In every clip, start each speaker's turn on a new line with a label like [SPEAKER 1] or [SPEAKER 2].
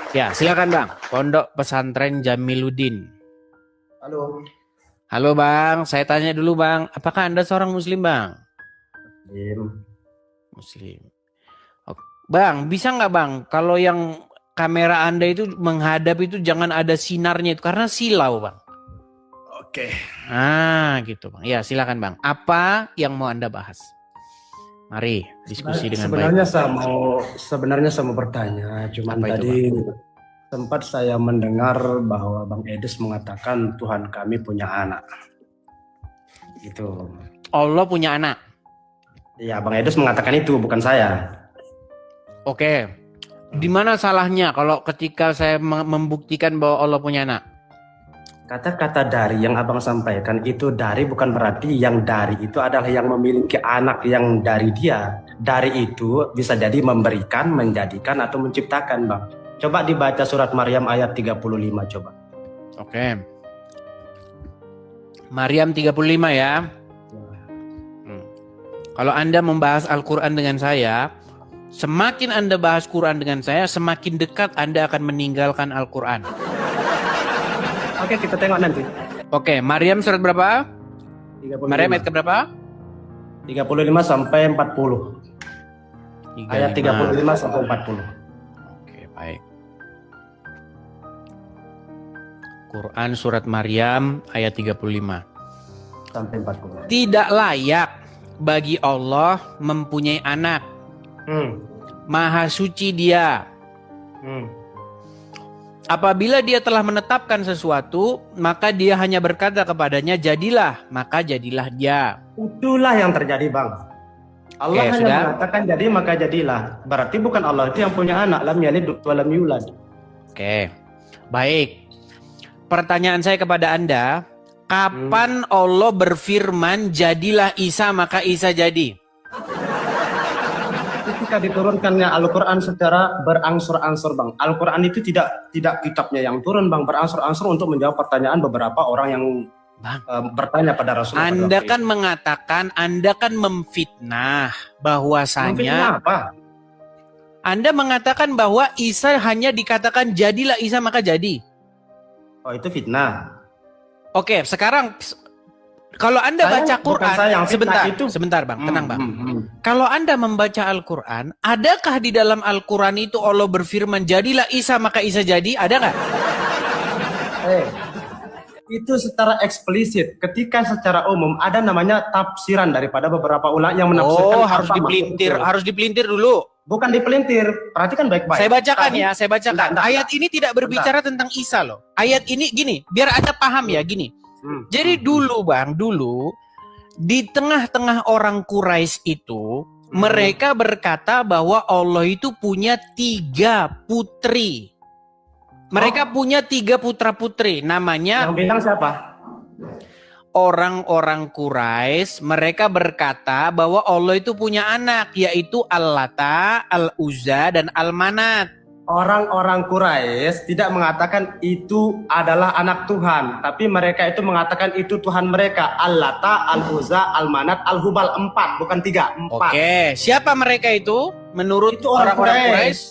[SPEAKER 1] Ya, silakan Bang. Pondok Pesantren Jamiluddin.
[SPEAKER 2] Halo.
[SPEAKER 1] Halo Bang, saya tanya dulu Bang, apakah Anda seorang Muslim Bang?
[SPEAKER 2] Dim.
[SPEAKER 1] Muslim. Oke. Bang, bisa nggak Bang, kalau yang kamera Anda itu menghadap itu jangan ada sinarnya itu karena silau Bang.
[SPEAKER 2] Oke.
[SPEAKER 1] Gitu Bang. Ya, silakan Bang. Apa yang mau Anda bahas? Mari diskusi dengan baik.
[SPEAKER 2] Sebenarnya saya mau bertanya, cuman
[SPEAKER 1] Apa itu Bang?
[SPEAKER 2] tadi sempat saya mendengar bahwa Bang Edis mengatakan Tuhan kami punya anak. Gitu.
[SPEAKER 1] Allah punya anak.
[SPEAKER 2] Ya, Bang Edis mengatakan itu, bukan saya.
[SPEAKER 1] Oke. Di mana salahnya kalau ketika saya membuktikan bahwa Allah punya anak?
[SPEAKER 2] Kata-kata dari yang Abang sampaikan itu dari bukan berarti yang dari itu adalah yang memiliki anak yang dari dia. Dari itu bisa jadi memberikan, menjadikan atau menciptakan, Bang. Coba dibaca surat Maryam ayat 35 coba.
[SPEAKER 1] Oke. Maryam 35 ya. Kalau Anda membahas Al-Quran dengan saya, semakin Anda bahas Quran dengan saya, semakin dekat Anda akan meninggalkan Al-Quran.
[SPEAKER 2] Oke, kita tengok nanti.
[SPEAKER 1] Oke, Maryam surat berapa?
[SPEAKER 2] 35.
[SPEAKER 1] Maryam ayat berapa?
[SPEAKER 2] 35 sampai 40.
[SPEAKER 1] 35.
[SPEAKER 2] Ayat 35 sampai 40.
[SPEAKER 1] Oke, baik. Quran surat Maryam ayat 35.
[SPEAKER 2] Sampai 40.
[SPEAKER 1] Tidak layak bagi Allah mempunyai anak. Maha suci Dia. Apabila Dia telah menetapkan sesuatu, maka Dia hanya berkata kepadanya, jadilah, maka jadilah Dia.
[SPEAKER 2] Itulah yang terjadi, Bang. Allah hanya
[SPEAKER 1] sudah.
[SPEAKER 2] mengatakan jadi maka jadilah. Berarti bukan Allah itu yang punya anak. Lam yalid wa lam yulad.
[SPEAKER 1] Oke, baik. Pertanyaan saya kepada Anda, kapan Allah berfirman, jadilah Isa maka Isa jadi?
[SPEAKER 2] Ketika diturunkannya Al-Quran secara berangsur-angsur, Bang. Al-Quran itu tidak kitabnya yang turun, Bang. Berangsur-angsur untuk menjawab pertanyaan beberapa orang yang
[SPEAKER 1] Bang,
[SPEAKER 2] bertanya pada Rasulullah.
[SPEAKER 1] Anda kan mengatakan, Anda kan memfitnah bahwasanya
[SPEAKER 2] memfitnah apa?
[SPEAKER 1] Anda mengatakan bahwa Isa hanya dikatakan jadilah Isa maka jadi.
[SPEAKER 2] Oh, itu fitnah.
[SPEAKER 1] Oke, sekarang kalau Anda baca Quran, sebentar Bang, tenang Bang. Kalau Anda membaca Al-Quran, adakah di dalam Al-Quran itu Allah berfirman, jadilah Isa maka Isa jadi? Ada nggak?
[SPEAKER 2] Itu secara eksplisit. Ketika secara umum ada namanya tafsiran daripada beberapa ulama yang menafsirkan.
[SPEAKER 1] Oh, harus dipelintir dulu.
[SPEAKER 2] Bukan dipelintir, perhatikan baik-baik.
[SPEAKER 1] Saya bacakan. Ayat ini tidak berbicara tentang Isa loh. Ayat ini gini, biar Anda paham ya gini. Jadi dulu Bang, di tengah-tengah orang Quraisy itu, mereka berkata bahwa Allah itu punya 3 putri. Mereka punya 3 putra-putri, namanya...
[SPEAKER 2] Yang bilang siapa?
[SPEAKER 1] Orang-orang Quraisy, mereka berkata bahwa Allah itu punya anak, yaitu Al-Lata, Al-Uzza, dan Al-Manat.
[SPEAKER 2] Orang-orang Quraisy tidak mengatakan itu adalah anak Tuhan, tapi mereka itu mengatakan itu Tuhan mereka. Al-Lata, Al-Uzza, Al-Manat, Al-Hubal, 4, bukan 3, 4.
[SPEAKER 1] Oke, siapa mereka itu? Menurut
[SPEAKER 2] itu
[SPEAKER 1] orang-orang Quraisy?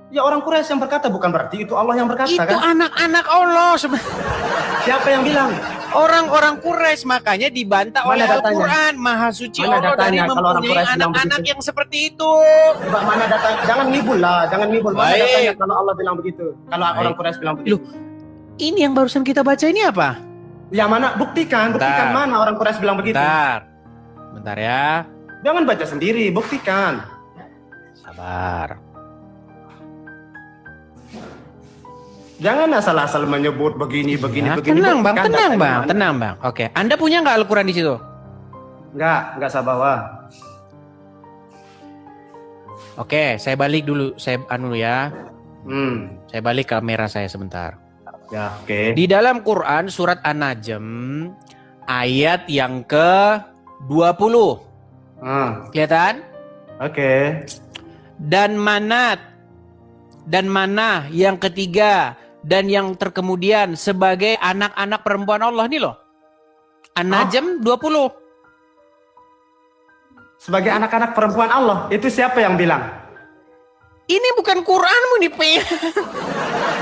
[SPEAKER 2] Ya, orang Quraisy yang berkata, bukan berarti itu Allah yang berkata.
[SPEAKER 1] Itu
[SPEAKER 2] kan?
[SPEAKER 1] anak-anak Allah.
[SPEAKER 2] Siapa yang bilang?
[SPEAKER 1] Orang-orang Quraisy, makanya dibantah oleh Al-Quran. Maha suci Allah dari mempunyai anak-anak yang seperti itu.
[SPEAKER 2] Coba mana datanya? Jangan ngibul lah, jangan ngibul. Mana datanya kalau Allah bilang begitu? Kalau orang Quraisy bilang begitu.
[SPEAKER 1] Loh, ini yang barusan kita baca ini apa?
[SPEAKER 2] Yang mana? Buktikan mana orang Quraisy bilang begitu.
[SPEAKER 1] Bentar ya.
[SPEAKER 2] Jangan baca sendiri, buktikan.
[SPEAKER 1] Sabar.
[SPEAKER 2] Jangan asal-asal menyebut begini.
[SPEAKER 1] Tenang bang. Oke, Anda punya nggak Al-Quran di situ?
[SPEAKER 2] Nggak saya bawa.
[SPEAKER 1] Oke, saya balik dulu, saya ya. Saya balik kamera saya sebentar.
[SPEAKER 2] Ya, oke.
[SPEAKER 1] Di dalam Quran surat An-Najm ayat yang ke-20. Kelihatan?
[SPEAKER 2] Oke.
[SPEAKER 1] Dan Manah yang ketiga dan yang terkemudian sebagai anak-anak perempuan Allah nih loh. An-Najm 20.
[SPEAKER 2] Sebagai anak-anak perempuan Allah, itu siapa yang bilang?
[SPEAKER 1] Ini bukan Quranmu nih, Pe.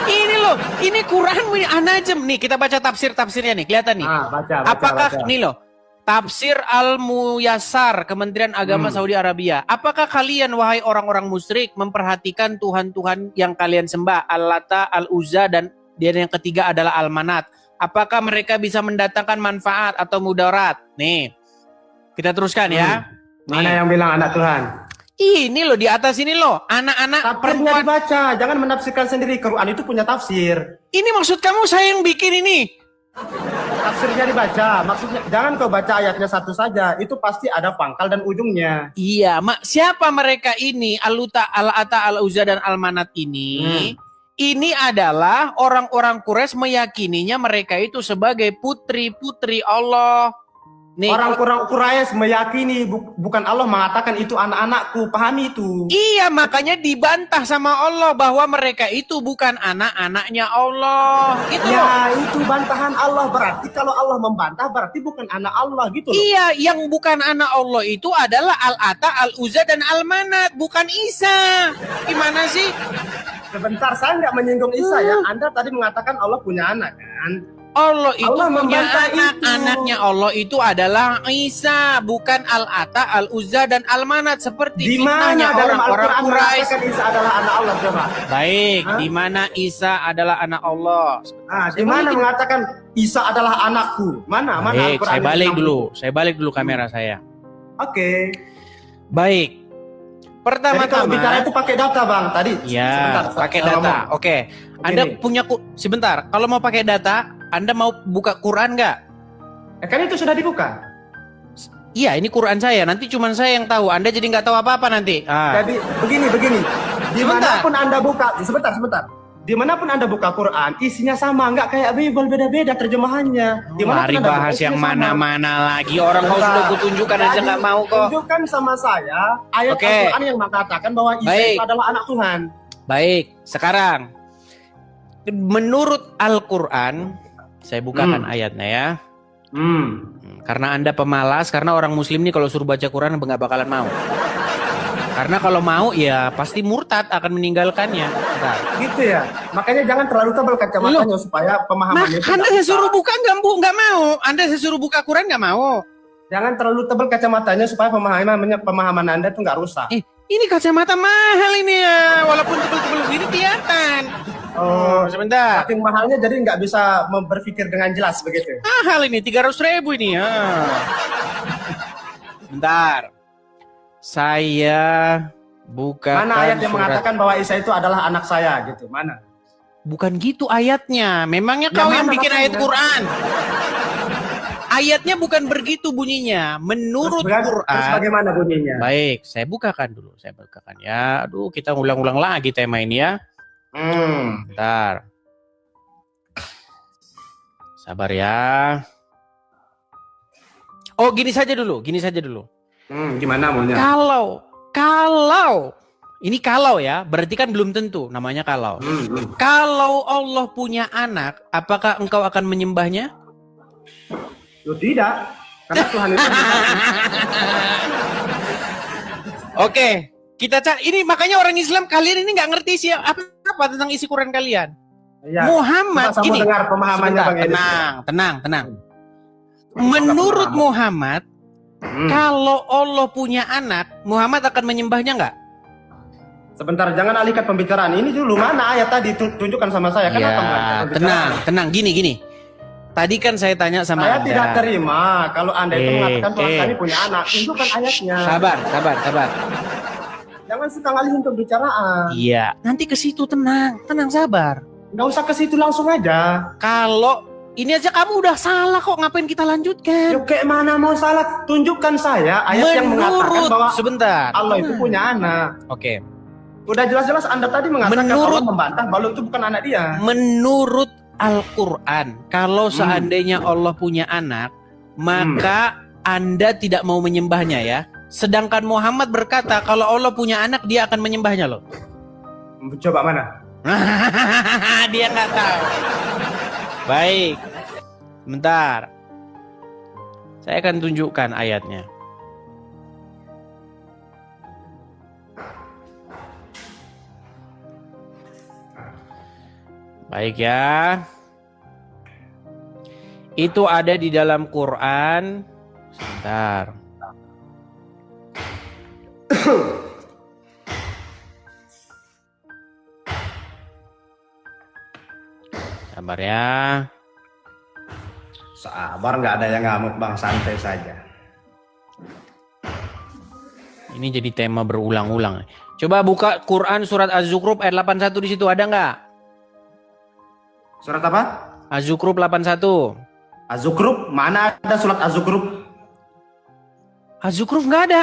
[SPEAKER 1] Ini loh, ini Quranmu ini An-Najm. Nih, kita baca tafsir-tafsirnya nih, kelihatan nih.
[SPEAKER 2] Baca.
[SPEAKER 1] Apakah nih loh, Tafsir Al-Muyassar, Kementerian Agama Saudi Arabia. Apakah kalian, wahai orang-orang musyrik, memperhatikan Tuhan-Tuhan yang kalian sembah, Al-Lata, Al-Uzza, dan yang ketiga adalah Al-Manat? Apakah mereka bisa mendatangkan manfaat atau mudarat? Nih, kita teruskan ya.
[SPEAKER 2] Mana yang bilang anak Tuhan?
[SPEAKER 1] Ini loh, di atas ini loh, anak-anak
[SPEAKER 2] Tafsirnya
[SPEAKER 1] perempuan.
[SPEAKER 2] dibaca, jangan menafsirkan sendiri. Quran itu punya tafsir.
[SPEAKER 1] Ini maksud kamu saya yang bikin ini?
[SPEAKER 2] Tafsirnya dibaca, maksudnya jangan kau baca ayatnya satu saja, itu pasti ada pangkal dan ujungnya.
[SPEAKER 1] Iya, siapa mereka ini? Al-Lata, Al-Ata, Al-Uzza, dan Al-Manat ini? Ini adalah orang-orang Quraisy meyakininya mereka itu sebagai putri-putri Allah. Nih,
[SPEAKER 2] Orang-orang Quraisy meyakini, bukan Allah mengatakan itu anak-anakku, pahami itu.
[SPEAKER 1] iya, makanya dibantah sama Allah bahwa mereka itu bukan anak-anaknya Allah. Gitu loh.
[SPEAKER 2] Ya, itu bantahan Allah, berarti kalau Allah membantah berarti bukan anak Allah gitu loh.
[SPEAKER 1] Iya, yang bukan anak Allah itu adalah Al-Ata, Al-Uzza, dan Al-Manat, bukan Isa. Gimana sih?
[SPEAKER 2] Sebentar, saya nggak menyinggung Isa ya. Anda tadi mengatakan Allah punya anak kan?
[SPEAKER 1] Allah itu
[SPEAKER 2] Allah
[SPEAKER 1] punya
[SPEAKER 2] membantah
[SPEAKER 1] anak.
[SPEAKER 2] itu.
[SPEAKER 1] Anaknya Allah itu adalah Isa, bukan Al-Ata, Al-Uzza, dan Al-Manat seperti
[SPEAKER 2] Di mana
[SPEAKER 1] fitnahnya
[SPEAKER 2] dalam
[SPEAKER 1] orang-orang
[SPEAKER 2] Al-Quran
[SPEAKER 1] Quraisy.
[SPEAKER 2] mengatakan Isa adalah anak Allah coba?
[SPEAKER 1] Baik,
[SPEAKER 2] Hah?
[SPEAKER 1] di mana Isa adalah anak Allah?
[SPEAKER 2] Di mana mengatakan Isa adalah anakku? Mana
[SPEAKER 1] Baik,
[SPEAKER 2] Al-Quran
[SPEAKER 1] saya
[SPEAKER 2] yang
[SPEAKER 1] balik
[SPEAKER 2] bilang
[SPEAKER 1] dulu.
[SPEAKER 2] itu?
[SPEAKER 1] Saya balik dulu kamera saya.
[SPEAKER 2] Oke.
[SPEAKER 1] Baik.
[SPEAKER 2] Jadi kalau
[SPEAKER 1] Pertama-tama,
[SPEAKER 2] bicara itu pakai data bang tadi.
[SPEAKER 1] ya,
[SPEAKER 2] Sebentar,
[SPEAKER 1] pakai
[SPEAKER 2] saya
[SPEAKER 1] data.
[SPEAKER 2] ngomong.
[SPEAKER 1] Oke. Anda punya sebentar. Kalau mau pakai data, Anda mau buka Quran nggak?
[SPEAKER 2] Kan itu sudah dibuka.
[SPEAKER 1] Iya, ini Quran saya. Nanti cuma saya yang tahu. Anda jadi nggak tahu apa-apa nanti.
[SPEAKER 2] Jadi begini. Dimanapun Anda buka, sebentar. Dimanapun Anda buka Quran, isinya sama, nggak kayak Bible, beda-beda terjemahannya.
[SPEAKER 1] Mari
[SPEAKER 2] Anda buka,
[SPEAKER 1] bahas yang
[SPEAKER 2] isinya sama.
[SPEAKER 1] mana-mana lagi. Orang kau sudah kutunjukkan aja
[SPEAKER 2] Jadi,
[SPEAKER 1] nggak mau kok.
[SPEAKER 2] Tunjukkan sama saya ayat
[SPEAKER 1] Oke.
[SPEAKER 2] Al-Quran yang mengatakan bahwa Isa
[SPEAKER 1] Baik.
[SPEAKER 2] itu adalah anak Tuhan.
[SPEAKER 1] Baik, sekarang menurut Al-Quran, saya bukakan ayatnya ya. Karena Anda pemalas, karena orang Muslim nih kalau suruh baca Quran nggak bakalan mau. Karena kalau mau ya pasti murtad akan meninggalkannya. Bentar.
[SPEAKER 2] Gitu ya. Makanya jangan terlalu tebal kacamatanya supaya pemahamannya itu
[SPEAKER 1] Anda
[SPEAKER 2] nggak
[SPEAKER 1] saya suruh
[SPEAKER 2] bisa.
[SPEAKER 1] buka nggak mau. Anda saya suruh buka Quran nggak mau.
[SPEAKER 2] Jangan terlalu tebal kacamatanya supaya pemahaman Anda tuh nggak rusak.
[SPEAKER 1] Ini kacamata mahal ini ya, walaupun tebel-tebel begini kelihatan.
[SPEAKER 2] Oh,
[SPEAKER 1] Sebentar.
[SPEAKER 2] saking mahalnya jadi nggak bisa berpikir dengan jelas begitu.
[SPEAKER 1] Mahal ini 300.000 ini ya. Bentar. Saya bukakan
[SPEAKER 2] Mana ayat yang
[SPEAKER 1] surat.
[SPEAKER 2] mengatakan bahwa Isa itu adalah anak saya gitu? Mana?
[SPEAKER 1] Bukan gitu ayatnya. Memangnya
[SPEAKER 2] Ya,
[SPEAKER 1] kau yang
[SPEAKER 2] mana
[SPEAKER 1] bikin ayat
[SPEAKER 2] makanya?
[SPEAKER 1] Quran? Ayatnya bukan begitu bunyinya. Menurut
[SPEAKER 2] Terus
[SPEAKER 1] Quran.
[SPEAKER 2] bagaimana bunyinya?
[SPEAKER 1] Baik, saya bukakan dulu. Saya bukakan ya. Aduh, kita ulang-ulang lagi tema ini ya. Bentar. Sabar ya. Oh, gini saja dulu.
[SPEAKER 2] Gimana maunya?
[SPEAKER 1] Kalau ini kalau ya, berarti kan belum tentu namanya kalau. Kalau Allah punya anak, apakah engkau akan menyembahnya?
[SPEAKER 2] Loh, tidak. Karena Tuhan itu
[SPEAKER 1] Oke, kita ini makanya orang Islam kalian ini nggak ngerti sih apa tentang isi Quran kalian.
[SPEAKER 2] ya.
[SPEAKER 1] Muhammad
[SPEAKER 2] Sama
[SPEAKER 1] gini.
[SPEAKER 2] dengar pemahamannya
[SPEAKER 1] Sebentar,
[SPEAKER 2] Bang Edi.
[SPEAKER 1] tenang. Menurut Muhammad, kalau Allah punya anak, Muhammad akan menyembahnya nggak?
[SPEAKER 2] Sebentar, jangan alihkan pembicaraan. Ini dulu mana ayat tadi tunjukkan sama saya. Kenapa mengalihkan
[SPEAKER 1] Ya,
[SPEAKER 2] pembicaraan?
[SPEAKER 1] tenang. Gini. Tadi kan saya tanya sama
[SPEAKER 2] Saya
[SPEAKER 1] Anda.
[SPEAKER 2] tidak terima kalau Anda itu mengatakan Tuhan
[SPEAKER 1] eh.
[SPEAKER 2] kami punya anak. Tunjukkan ayatnya.
[SPEAKER 1] Sabar.
[SPEAKER 2] Jangan suka ngalihin pembicaraan.
[SPEAKER 1] Iya, nanti ke situ tenang, sabar.
[SPEAKER 2] Nggak usah ke situ langsung aja.
[SPEAKER 1] Kalau ini aja kamu udah salah kok, ngapain kita lanjutkan?
[SPEAKER 2] Yuk kayak mana mau salah? Tunjukkan saya ayat yang mengatakan bahwa
[SPEAKER 1] sebentar.
[SPEAKER 2] Allah itu punya anak.
[SPEAKER 1] Oke.
[SPEAKER 2] Udah jelas-jelas Anda tadi mengatakan
[SPEAKER 1] Menurut-
[SPEAKER 2] Allah membantah bahwa itu bukan anak dia.
[SPEAKER 1] Menurut Al-Quran, kalau seandainya Allah punya anak, maka Anda tidak mau menyembahnya ya. Sedangkan Muhammad berkata kalau Allah punya anak, dia akan menyembahnya loh.
[SPEAKER 2] Coba mana?
[SPEAKER 1] Dia nggak tahu. Baik, bentar. Saya akan tunjukkan ayatnya. Baik ya. Itu ada di dalam Quran. Sebentar. Sabar ya.
[SPEAKER 2] Sabar, nggak ada yang ngamuk bang, santai saja.
[SPEAKER 1] Ini jadi tema berulang-ulang. Coba buka Quran surat Az-Zukhruf ayat 81 di situ ada nggak?
[SPEAKER 2] Surat apa?
[SPEAKER 1] Az-Zukhruf 81.
[SPEAKER 2] Az-Zukhruf, mana ada surat Az-Zukhruf?
[SPEAKER 1] Az-Zukhruf nggak ada.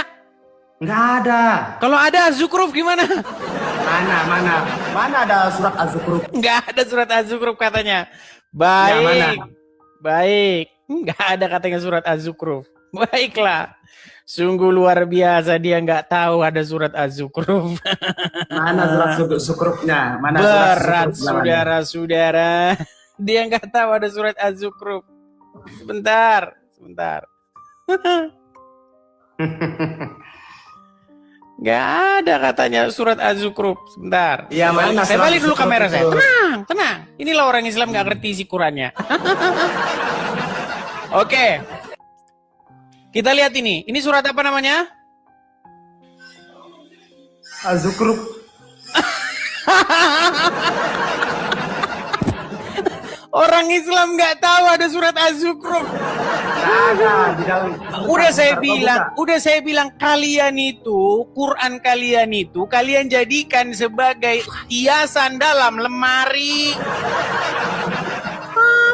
[SPEAKER 2] Nggak ada.
[SPEAKER 1] Kalau ada Az-Zukhruf gimana?
[SPEAKER 2] Mana ada surat Az-Zukhruf?
[SPEAKER 1] Nggak ada surat Az-Zukhruf katanya.
[SPEAKER 2] Ya, mana?
[SPEAKER 1] Baik. Nggak ada katanya surat Az-Zukhruf. Baiklah. Sungguh luar biasa dia nggak tahu ada surat Az-Zukhruf.
[SPEAKER 2] Mana surat Zukhrufnya? Mana
[SPEAKER 1] Berat
[SPEAKER 2] surat Zukhrufnya, mana?
[SPEAKER 1] saudara-saudara. Dia nggak tahu ada surat Az-Zukhruf. Sebentar. Nggak ada katanya surat Az-Zukhruf. Sebentar.
[SPEAKER 2] Iya, mana
[SPEAKER 1] Saya
[SPEAKER 2] surat
[SPEAKER 1] balik dulu
[SPEAKER 2] Az-Zukhruf
[SPEAKER 1] kamera
[SPEAKER 2] itu?
[SPEAKER 1] saya. Tenang. Inilah orang Islam nggak ngerti isi Qurannya. Oke. Kita lihat ini. Ini surat apa namanya?
[SPEAKER 2] Az-Zukhruf.
[SPEAKER 1] Orang Islam nggak tahu ada surat Az-Zukhruf.
[SPEAKER 2] Ada di dalam.
[SPEAKER 1] Udah saya bilang kalian itu, Quran kalian itu, kalian jadikan sebagai hiasan dalam lemari.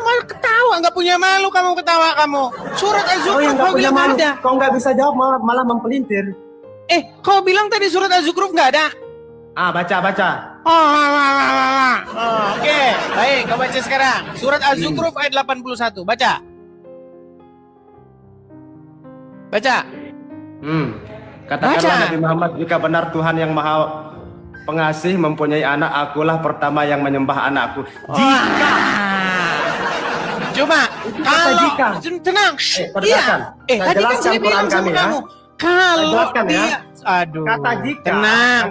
[SPEAKER 1] Malah ketawa, nggak punya malu kamu ketawa kamu. Surat Az-Zukhruf
[SPEAKER 2] yang
[SPEAKER 1] kau bilang nggak ada.
[SPEAKER 2] Kau nggak bisa jawab, malah mempelintir.
[SPEAKER 1] Kau bilang tadi surat Az-Zukhruf nggak ada.
[SPEAKER 2] Baca.
[SPEAKER 1] Oke, baik, kau baca sekarang. Surat Az-Zukhruf ayat 81, baca.
[SPEAKER 2] Katakanlah
[SPEAKER 1] Baca.
[SPEAKER 2] Nabi Muhammad, jika benar Tuhan yang Maha Pengasih mempunyai anak, akulah pertama yang menyembah anakku. Jika
[SPEAKER 1] Coba kalau
[SPEAKER 2] jika.
[SPEAKER 1] tenang,
[SPEAKER 2] perdengarkan.
[SPEAKER 1] iya. Tadi kan saya
[SPEAKER 2] Jelaskan
[SPEAKER 1] bilang
[SPEAKER 2] Quran
[SPEAKER 1] sama
[SPEAKER 2] kami, ya.
[SPEAKER 1] kamu, kalau
[SPEAKER 2] Jelaskan, ya.
[SPEAKER 1] dia, aduh,
[SPEAKER 2] Kata jika.
[SPEAKER 1] tenang,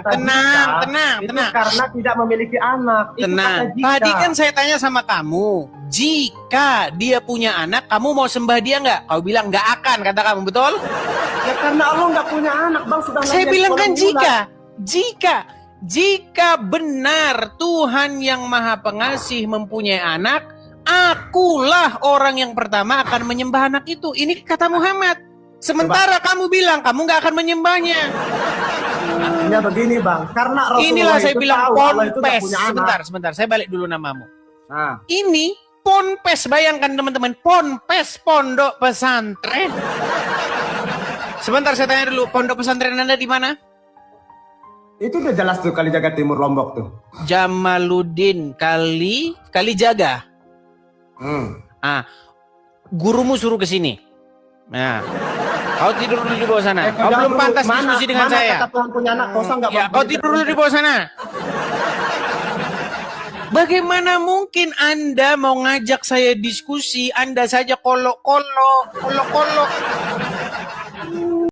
[SPEAKER 2] Itu karena tidak memiliki anak. Itu
[SPEAKER 1] tenang.
[SPEAKER 2] kata jika.
[SPEAKER 1] Tadi kan saya tanya sama kamu, jika dia punya anak, kamu mau sembah dia nggak? Kau bilang nggak akan, kata kamu, betul?
[SPEAKER 2] Ya karena Allah nggak punya anak, bang. Sudah
[SPEAKER 1] Saya
[SPEAKER 2] menjadi
[SPEAKER 1] bilang kan
[SPEAKER 2] orang
[SPEAKER 1] jika benar Tuhan yang Maha Pengasih mempunyai anak, akulah orang yang pertama akan menyembah anak itu. Ini kata Muhammad. Sementara kamu bilang kamu nggak akan menyembahnya.
[SPEAKER 2] Artinya begini, bang. Karena Rasulullah
[SPEAKER 1] Inilah saya
[SPEAKER 2] itu
[SPEAKER 1] bilang
[SPEAKER 2] tahu Allah itu nggak
[SPEAKER 1] ponpes.
[SPEAKER 2] punya anak.
[SPEAKER 1] Sebentar. Saya balik dulu namamu.
[SPEAKER 2] Nah,
[SPEAKER 1] Ini ponpes, bayangkan teman-teman, ponpes pondok pesantren. Sebentar saya tanya dulu, pondok pesantren Anda di mana?
[SPEAKER 2] itu udah jelas tuh Kalijaga Timur Lombok tuh.
[SPEAKER 1] Jamaluddin Kalijaga. Gurumu suruh ke sini. Nah, kau tidur dulu di bawah sana. Kau belum pantas diskusi dengan saya.
[SPEAKER 2] Kata Tuhan punya anak kosong nggak?
[SPEAKER 1] Ya, kau tidur dulu di bawah sana. Bagaimana mungkin Anda mau ngajak saya diskusi, Anda saja kolok-kolok.